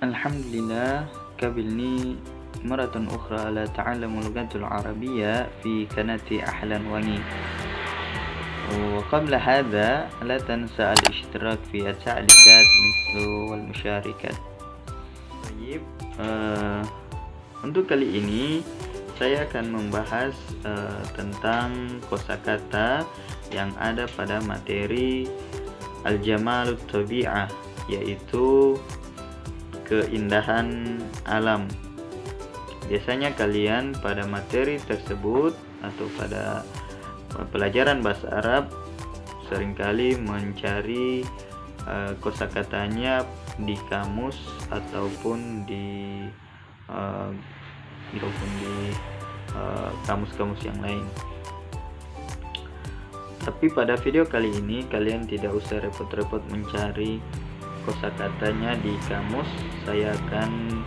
Alhamdulillah, قابلني مرة أخرى على تعلم اللغة العربية في قناة أحلى واني. وقبل هذا لا تنسى الاشتراك في التعليقات مثل والمشاركات. طيب, untuk kali ini saya akan membahas tentang kosakata yang ada pada materi Al-Jamalut Tabi'ah, yaitu keindahan alam. Biasanya kalian pada materi tersebut atau pada pelajaran bahasa Arab seringkali mencari kosakatanya di kamus ataupun di kamus-kamus yang lain. Tapi pada video kali ini kalian tidak usah repot-repot mencari kosakatanya di kamus. Saya akan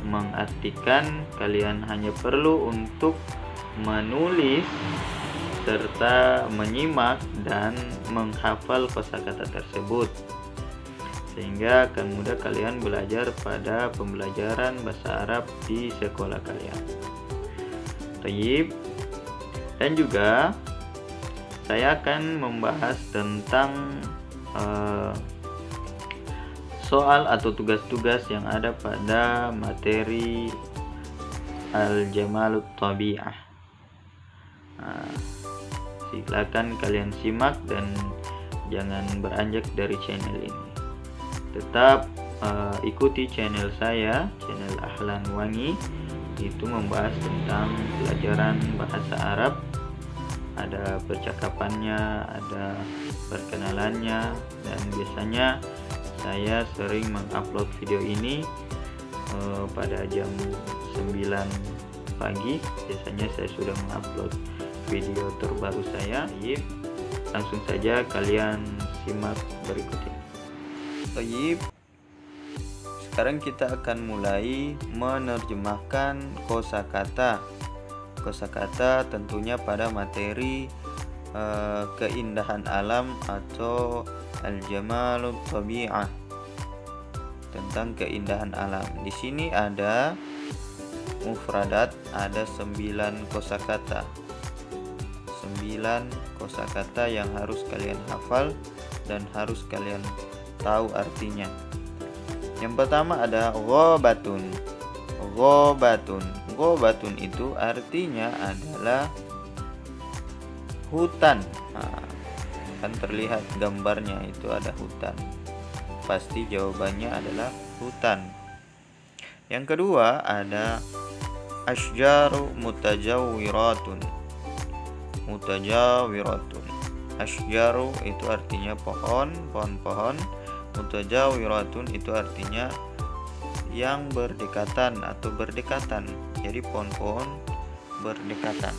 mengartikan, kalian hanya perlu untuk menulis serta menyimak dan menghafal kosakata tersebut, sehingga akan mudah kalian belajar pada pembelajaran bahasa Arab di sekolah kalian. Tayyib. Dan juga saya akan membahas tentang soal atau tugas-tugas yang ada pada materi Al-Jamalut Tabi'ah. Silakan kalian simak dan jangan beranjak dari channel ini. Tetap ikuti channel saya, channel Ahlan Wangi. Itu membahas tentang pelajaran bahasa Arab. Ada percakapannya, ada perkenalannya, dan biasanya saya sering mengupload video ini pada jam 9 pagi. Biasanya saya sudah mengupload video terbaru saya. Tayyib. Langsung saja kalian simak berikut ini. Tayyib. Sekarang kita akan mulai menerjemahkan kosakata. Kosakata tentunya pada materi keindahan alam atau Al-Jamalut Tabi'ah, tentang keindahan alam. Di sini ada mufradat, ada 9 kosakata. 9 kosakata yang harus kalian hafal dan harus kalian tahu artinya. Yang pertama ada ghabatun. Ghabatun. Ghabatun itu artinya adalah hutan. Kan terlihat gambarnya itu ada hutan. Pasti jawabannya adalah hutan. Yang kedua ada asjaru mutajawwiratun. Mutajawwiratun. Asjaru itu artinya pohon, pohon-pohon. Mutajawwiratun itu artinya yang berdekatan atau berdekatan. Jadi pohon-pohon berdekatan.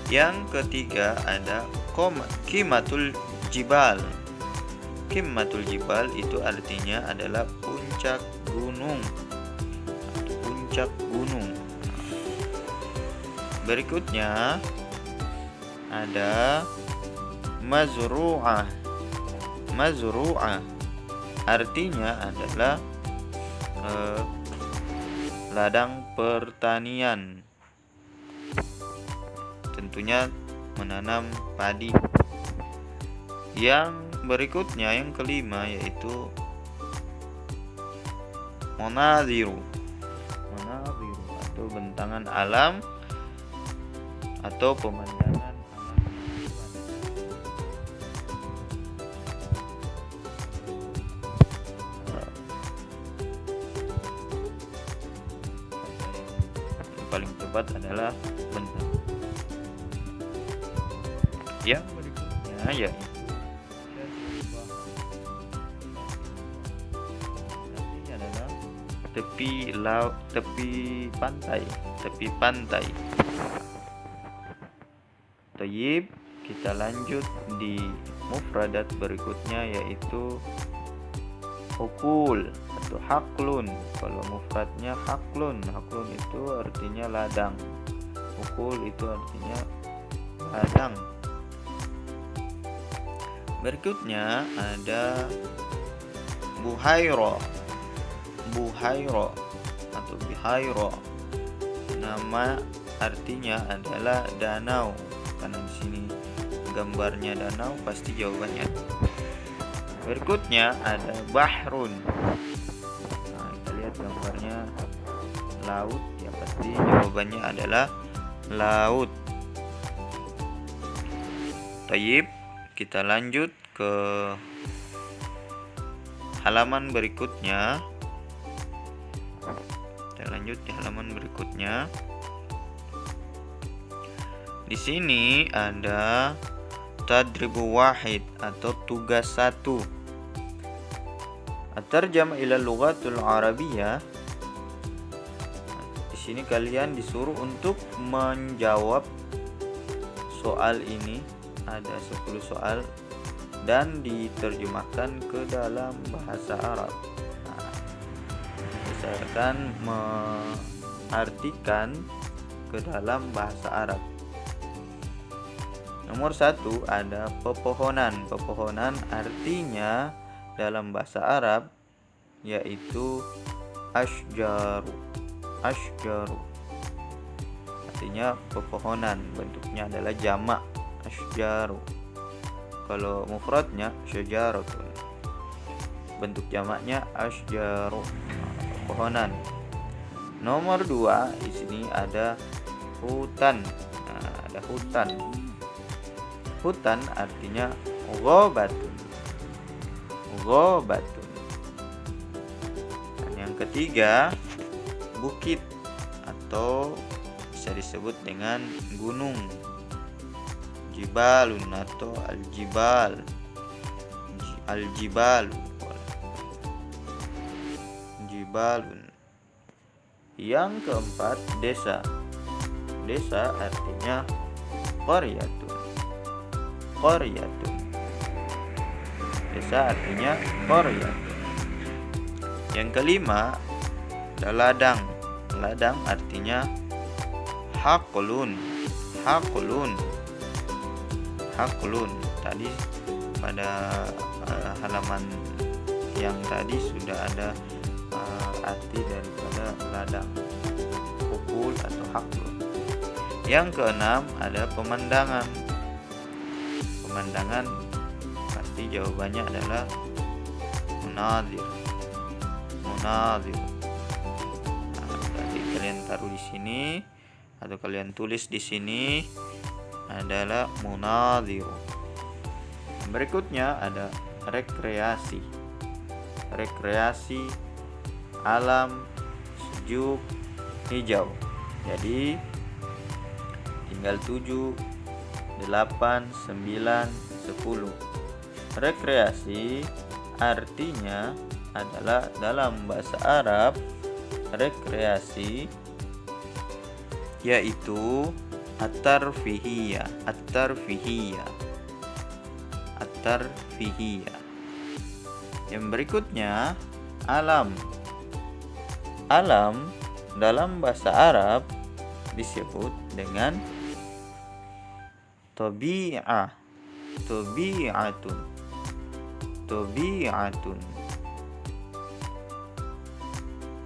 Yang ketiga ada qimatul jibal. Qimatul jibal itu artinya adalah puncak gunung. Puncak gunung. Berikutnya ada mazru'ah. Mazru'ah artinya adalah ladang pertanian. Tentunya menanam padi. Yang berikutnya yang kelima yaitu monadhiru. Monadhiru atau bentangan alam atau pemandangan alam. Yang paling tepat adalah bentang. Yang berikutnya yaitu artinya adalah tepi laut, tepi pantai. Tayyib, kita lanjut di mufradat berikutnya yaitu hukul atau haklun. Kalau mufradnya haklun, haklun itu artinya ladang. Hukul itu artinya ladang. Berikutnya ada buhairah. Buhairo atau Bihairo. Nama artinya adalah danau. Karena di sini gambarnya danau, pasti jawabannya. Berikutnya ada Bahrun. Nah, kita lihat gambarnya laut, ya pasti jawabannya adalah laut. Tayyib, kita lanjut ke halaman berikutnya. Di sini ada tadribu wahid atau tugas 1. At-tarjamah ila lughatul arabiyyah. Di sini kalian disuruh untuk menjawab soal ini. Ada 10 soal dan diterjemahkan ke dalam bahasa Arab. Saya akan mengartikan ke dalam bahasa Arab. Nomor 1 ada pepohonan. Pepohonan artinya dalam bahasa Arab yaitu ashjaru. Ashjaru artinya pepohonan, bentuknya adalah jamak ashjaru. Kalau mufradnya syajaratun, bentuk jamaknya ashjaru, pepohonan. Nomor 2 di sini ada hutan. Nah, ada hutan. Hutan artinya ghabatun. Ghabatun. Dan yang ketiga bukit atau bisa disebut dengan gunung. Jibalun atau al-jibal. Al-jibalu. Jibalun. Yang keempat desa. Desa artinya qaryatun. Qaryatun. Desa artinya qaryatun. Yang kelima ada ladang. Ladang artinya haqlun. Haqlun. Haqlun. Tadi pada halaman yang tadi sudah ada arti daripada ladang, hukul atau haqlun. Yang keenam ada pemandangan. Pemandangan pasti jawabannya adalah munazir. Munazir. Nah, tadi kalian taruh di sini atau kalian tulis di sini adalah munazir. Berikutnya ada rekreasi. Rekreasi alam, sejuk, hijau. Jadi tinggal 7, 8, 9, 10. Rekreasi artinya adalah dalam bahasa Arab rekreasi yaitu at-tarfihiyah. At-tarfihiyah. At-tarfihiyah. Yang berikutnya alam. Alam dalam bahasa Arab disebut dengan tabi'ah. Tabi'atun. Tabi'atun.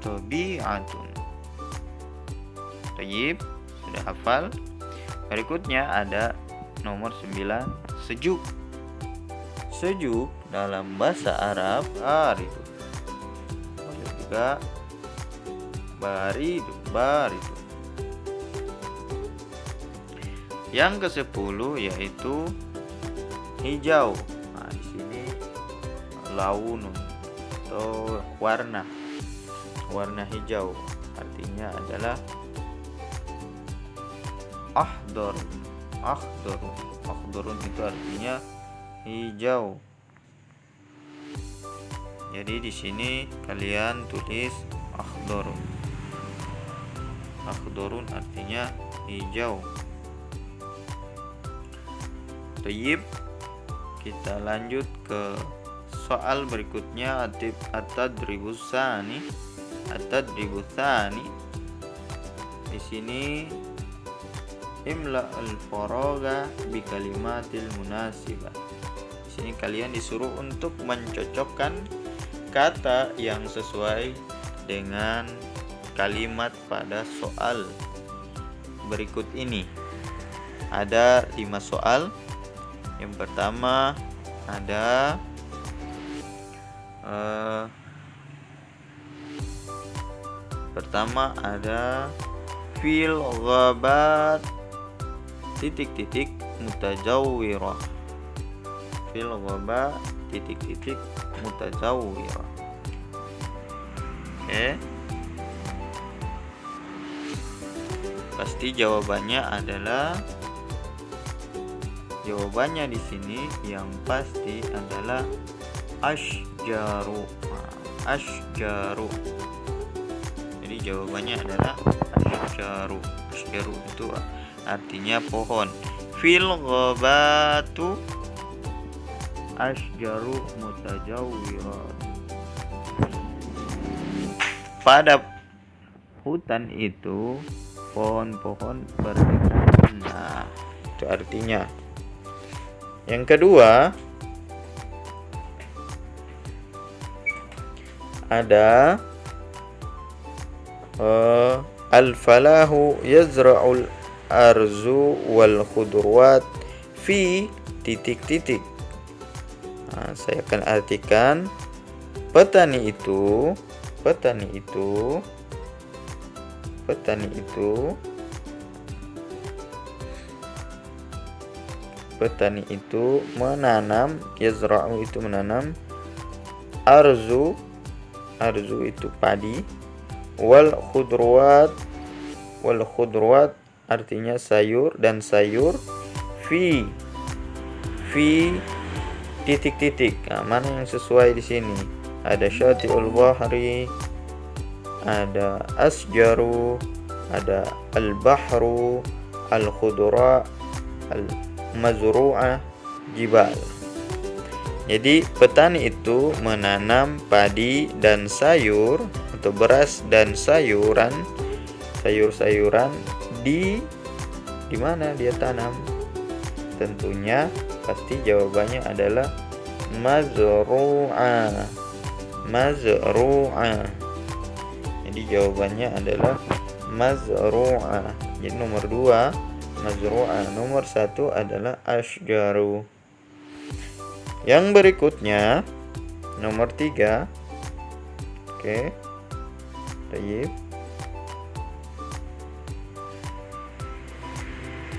Tabi'atun. Tayyib, sudah hafal? Berikutnya ada nomor 9, sejuk. Sejuk dalam bahasa Arab baridun. Boleh juga baridun, baridun. Yang ke-10 yaitu hijau. Nah, di sini launun atau warna. Warna hijau artinya adalah akhdar. Akhdar. Akhdharun itu artinya hijau. Jadi di sini kalian tulis akhdharun. Akhdharun artinya hijau. Tayyib, kita lanjut ke soal berikutnya. At-tadribus tsani. At-tadribus tsani. Di sini imla al-faragha bi kalimatil munasibah. Di sini kalian disuruh untuk mencocokkan kata yang sesuai dengan kalimat pada soal berikut ini. Ada 5 soal. Yang pertama ada fil ghabat mutajawwirah. Fil ghabat mutajawwirah. Oke. Pasti jawabannya di sini yang pasti adalah asyjaru. Asyjaru. Jadi jawabannya adalah asyjaru. Asyjaru itu artinya pohon. Fil ghabatu asyjaru mutajawwirat. Pada hutan itu pohon-pohon berdekatan. Nah, itu artinya. Yang kedua ada al-falahu yazra'ul arzu wal khudrawat fi titik-titik. Nah, saya akan artikan petani itu menanam, yazra'u itu menanam, arzu itu padi, wal khudrawat artinya sayur dan sayur, fi titik-titik. Nah, mana yang sesuai di sini? Ada syati'ul bahri, ada asjaru, ada al-bahru, al-khudra, al-mazru'ah, jibal. Jadi petani itu menanam padi dan sayur atau beras dan sayur-sayuran di mana dia tanam? Tentunya pasti jawabannya adalah mazru'ah. Jadi jawabannya adalah mazru'ah. Jadi nomor 2 mazru'ah, nomor 1 adalah asyjaru. Yang berikutnya nomor 3. Oke. Baik.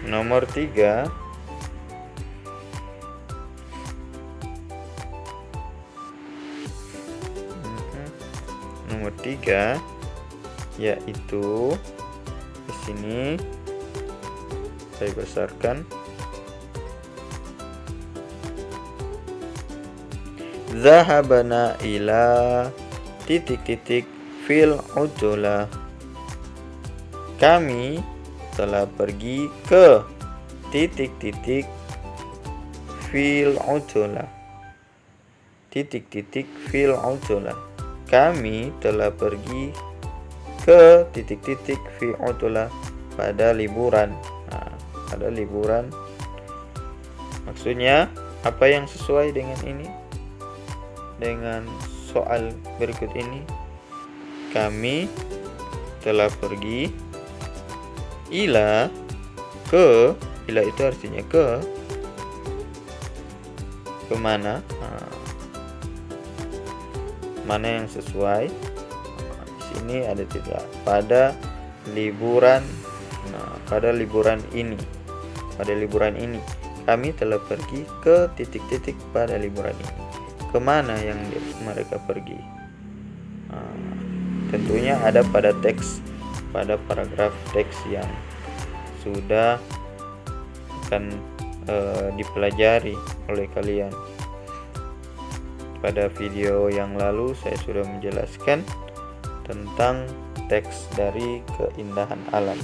Nomor 3 yaitu di sini saya besarkan, zahabana ila titik-titik fil ujulah. Kami telah pergi ke titik-titik fil ujulah. Titik-titik fil ujulah. Kami telah pergi ke titik-titik fi utulah pada liburan. Nah, pada liburan. Maksudnya apa yang sesuai dengan ini? Dengan soal berikut ini. Kami telah pergi ila itu artinya ke mana? Mana yang sesuai? Di sini ada tidak pada liburan. Nah, pada liburan ini kami telah pergi ke titik-titik pada liburan ini. Kemana yang mereka pergi? Tentunya ada pada paragraf teks yang sudah akan dipelajari oleh kalian. Pada video yang lalu saya sudah menjelaskan tentang teks dari keindahan alam.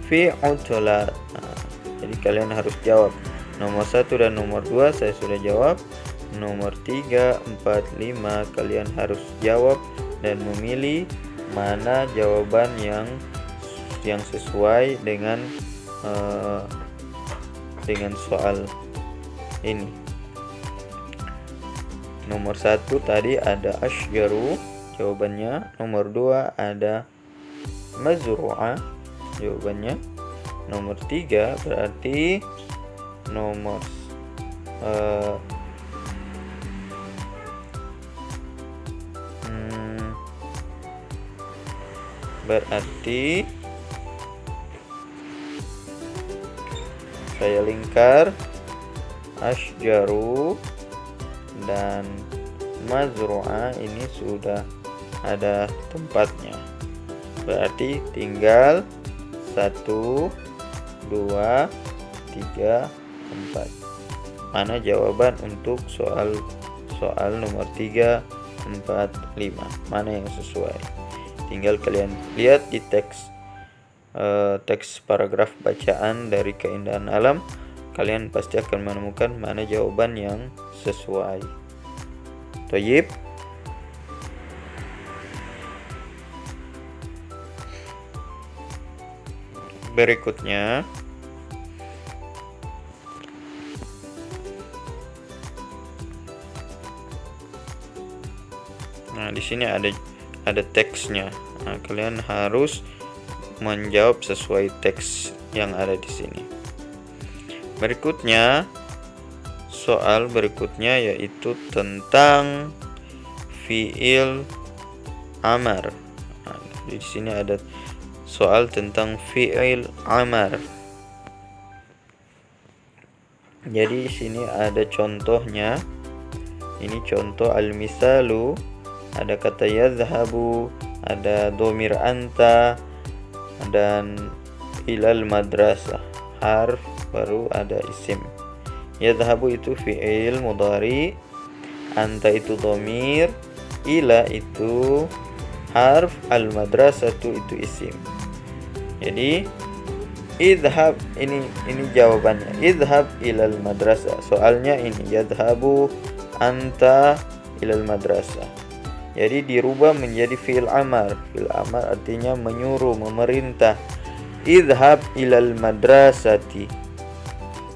Fi ujulah. Jadi kalian harus jawab. Nomor 1 dan nomor 2 saya sudah jawab. Nomor 3, 4, 5 kalian harus jawab dan memilih mana jawaban yang sesuai dengan soal ini. Nomor 1 tadi ada asyjaru, jawabannya. Nomor 2 ada mazru'a, jawabannya. Nomor 3 berarti nomor berarti saya lingkar asyjaru dan mazru'a ini sudah ada tempatnya. Berarti tinggal 1, 2, 3, 4. Mana jawaban untuk soal nomor 3, 4, 5? Mana yang sesuai? Tinggal kalian lihat di teks paragraf bacaan dari Keindahan Alam. Kalian pasti akan menemukan mana jawaban yang sesuai. Thayyib. Berikutnya di sini ada teksnya. Nah, kalian harus menjawab sesuai teks yang ada di sini. Berikutnya, soal berikutnya yaitu tentang fi'il amar. Nah, di sini ada soal tentang fi'il amar. Jadi di sini ada contohnya. Ini contoh al-misalu. Ada kata yazhabu, ada dhamir anta, dan ilal madrasah. Harf baru ada isim. Yazhabu itu fi'il mudhari, anta itu dhamir, ila itu harf, al madrasatu itu isim. Jadi idhab ini jawabannya. Idhab ilal madrasah. Soalnya ini yazhabu anta ilal madrasah. Jadi dirubah menjadi fi'il amar. Fi'il amar artinya menyuruh, memerintah. Idhab ilal madrasati.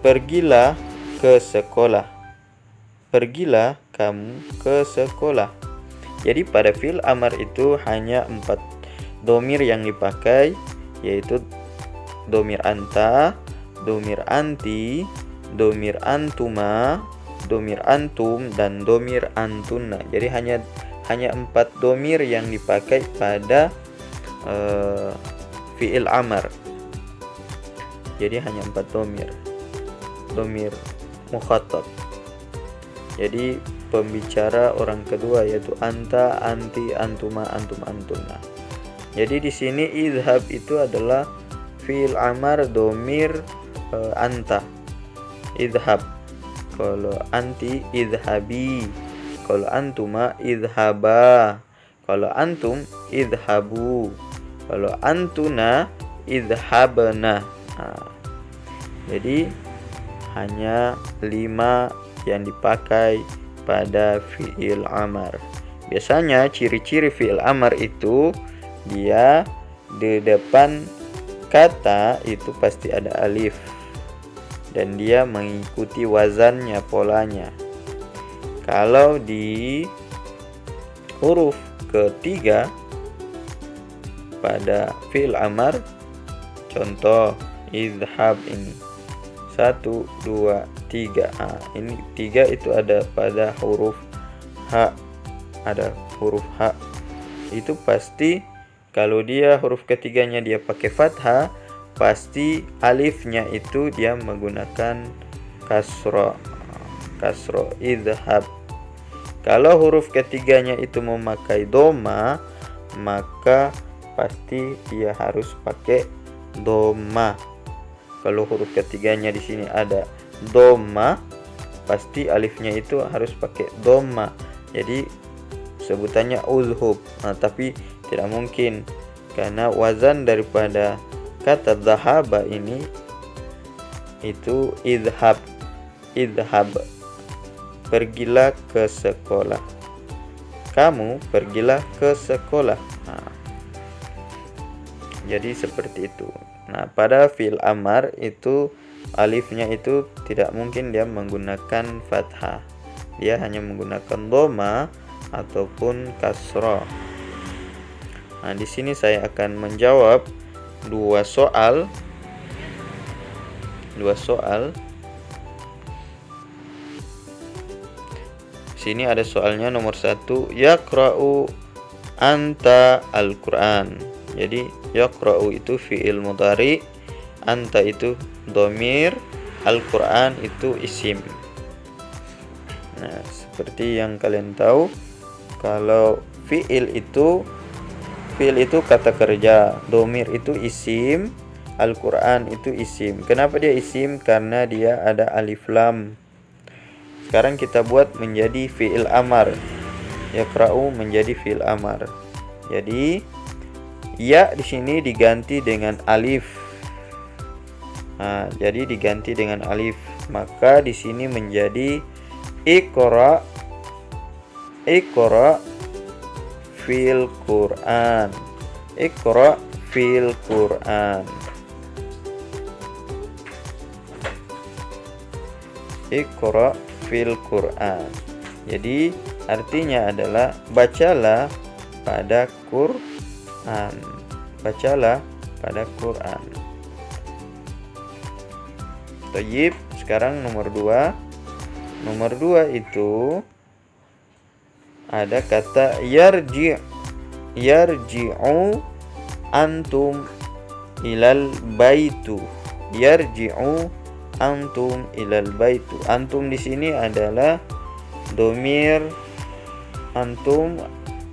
Pergilah ke sekolah. Pergilah kamu ke sekolah. Jadi pada fi'il amar itu hanya 4 dhamir yang dipakai, yaitu dhamir anta, dhamir anti, dhamir antuma, dhamir antum, dan dhamir antunna. Jadi hanya 4 dhamir yang dipakai pada fi'il amar. Jadi hanya 4 dhamir mukhatab. Jadi pembicara orang kedua yaitu anta, anti, antuma, antum, antunna. Jadi di sini idhab itu adalah fi'il amar dhamir anta. Idhab. Kalau anti idhabi. Kalau antuma idhaba. Kalau antum idhabu. Kalau antuna idhabna. Jadi hanya 5 yang dipakai pada fi'il amar. Biasanya ciri-ciri fi'il amar itu dia di depan kata itu pasti ada alif dan dia mengikuti wazannya, polanya. Kalau di huruf ketiga pada fi'il amar, contoh idhab ini 1, 2, 3. Ini 3 itu ada pada huruf H. Ada huruf H. Itu pasti kalau dia huruf ketiganya dia pakai fathah, pasti alifnya itu dia menggunakan kasra. Kasra idhab. Kalau huruf ketiganya itu memakai dhamma, maka pasti dia harus pakai dhamma. Kalau huruf ketiganya di sini ada dhamma, pasti alifnya itu harus pakai dhamma. Jadi sebutannya uzhub. Tapi tidak mungkin karena wazan daripada kata dhahaba ini itu idhab. Idhab. Pergilah ke sekolah. Kamu pergilah ke sekolah. Jadi seperti itu. Nah, pada fi'il amar itu alifnya itu tidak mungkin dia menggunakan fathah. dia hanya menggunakan dhamma ataupun kasrah. Nah, di sini saya akan menjawab dua soal. Sini ada soalnya nomor 1, yaqra'u anta al-Qur'an. Jadi yaqra'u itu fi'il mudhari, anta itu dhamir, al-Qur'an itu isim. Nah, seperti yang kalian tahu, kalau fi'il itu kata kerja, dhamir itu isim, Al-Quran itu isim. Kenapa dia isim? Karena dia ada alif lam. Sekarang kita buat menjadi fi'il amar. Yaqra'u menjadi fi'il amar. Jadi ya di sini diganti dengan alif. Nah, jadi diganti dengan alif. Maka di sini menjadi iqra fil Quran. Iqra fil Quran. Iqra fil Quran. Jadi artinya adalah bacalah pada Quran. Bacalah pada Quran. Thayyib, sekarang nomor 2. Nomor 2 itu ada kata yarji'u antum ilal baitu. Yarji'u antum ilal baitu. Antum di sini adalah domir. Antum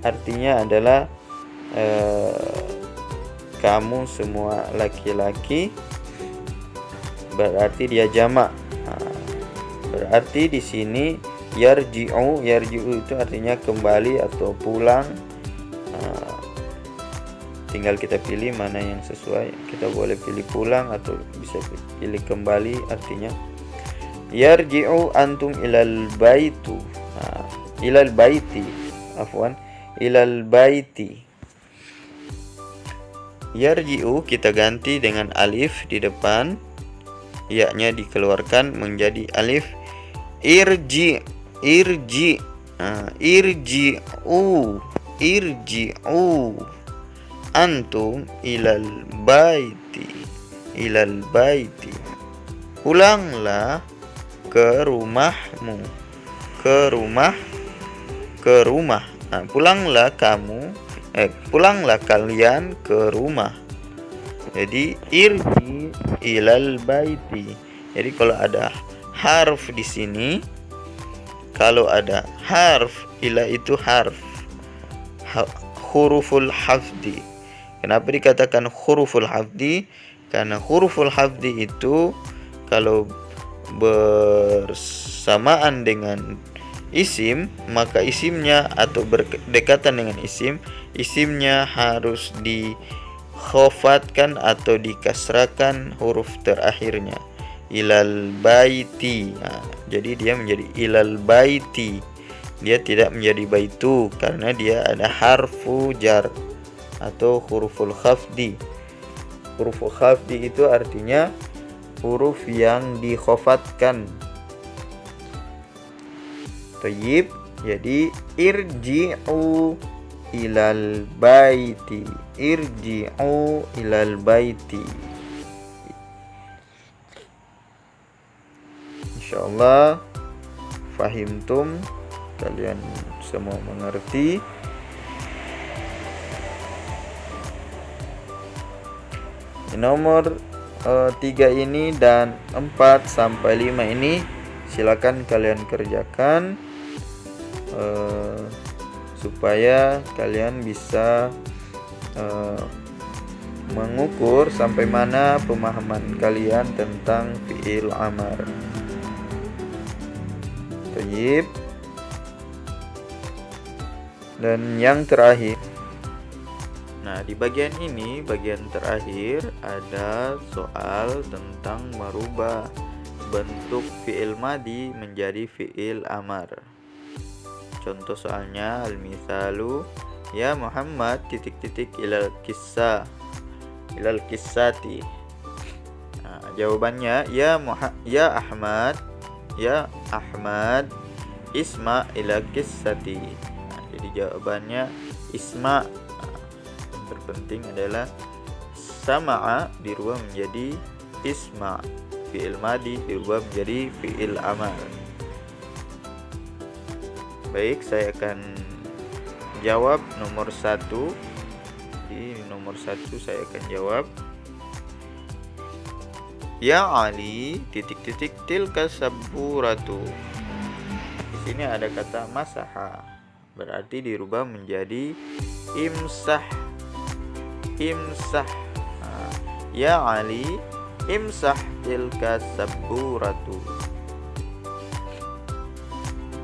artinya adalah kamu semua laki-laki, berarti dia jamak. Berarti di sini yarji'u itu artinya kembali atau pulang. Tinggal kita pilih mana yang sesuai. Kita boleh pilih pulang atau bisa pilih kembali. Artinya yarji'u antum ilal baitu. Ilal baiti. Ilal baiti. Yarji'u kita ganti dengan alif di depan. Ya-nya dikeluarkan menjadi alif. Irji'u. Antum ilal baiti. Pulanglah ke rumahmu. Ke rumah. Nah, pulanglah kalian ke rumah. Jadi irji ilal baiti. Jadi kalau ada harf di sini, kalau ada harf, ila itu harf huruful hafdi. Kenapa dikatakan huruful hafdi? Karena huruful hafdi itu kalau bersamaan dengan isim, maka isimnya atau berdekatan dengan isimnya harus dikhafatkan atau dikasrakan huruf terakhirnya. Ilal baiti. Nah, jadi dia menjadi ilal baiti. Dia tidak menjadi baitu karena dia ada harfu jar atau huruful khafdi. Huruful khafdi itu artinya huruf yang dikhafatkan. Thayyib. Jadi irji'u ilal baiti. Irji'u ilal baiti. Insyaallah fahimtum, kalian semua mengerti. Nomor 3 ini dan 4 sampai 5 ini silakan kalian kerjakan supaya kalian bisa mengukur sampai mana pemahaman kalian tentang fi'il amar. Tayyib. Dan yang terakhir, nah di bagian ini, bagian terakhir ada soal tentang merubah bentuk fi'il madi menjadi fi'il amar. Contoh soalnya al-misalu ya Muhammad ... ilal kissati. Nah, jawabannya ya Ahmad isma ila qissati. Nah, jadi jawabannya isma. Yang terpenting adalah sama'a dirubah menjadi isma, fi'il madi dirubah menjadi fi'il amal. Baik, saya akan jawab nomor 1. Di nomor 1 saya akan jawab, ya Ali titik-titik tilka saburatu. Di sini ada kata masaha, berarti dirubah menjadi imsah. Imsah. Nah, ya Ali imsah tilka saburatu.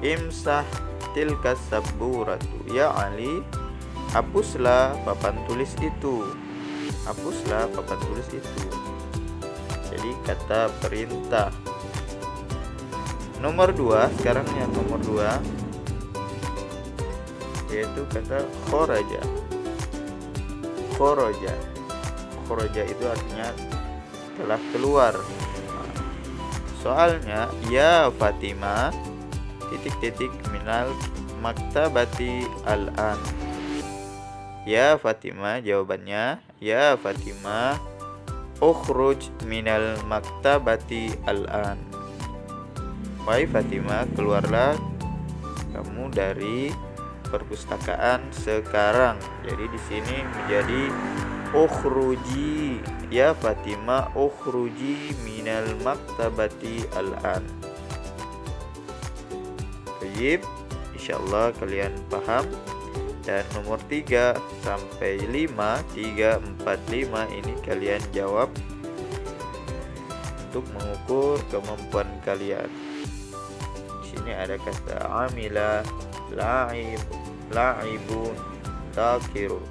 Imsah tilka saburatu. Ya Ali, hapuslah papan tulis itu. Hapuslah papan tulis itu. Jadi kata perintah. Nomor 2, sekarang yang nomor 2, yaitu kata kharaja. Kharaja. Kharaja itu artinya telah keluar. Nah, soalnya ya Fatimah titik-titik minal maktabati al-an. Ya Fatimah, jawabannya ya Fatimah ukhruj minal maktabati al-an. Wahai Fatimah, keluarlah kamu dari perpustakaan sekarang. Jadi di sini menjadi ukhruji. Ya Fatimah ukhruji minal maktabati al-an. Baik, insyaallah kalian paham. Dan nomor 3 sampai 5, 3, 4, 5 ini kalian jawab untuk mengukur kemampuan kalian. Di sini ada kata amila, la'ib, la'ibun, takiru.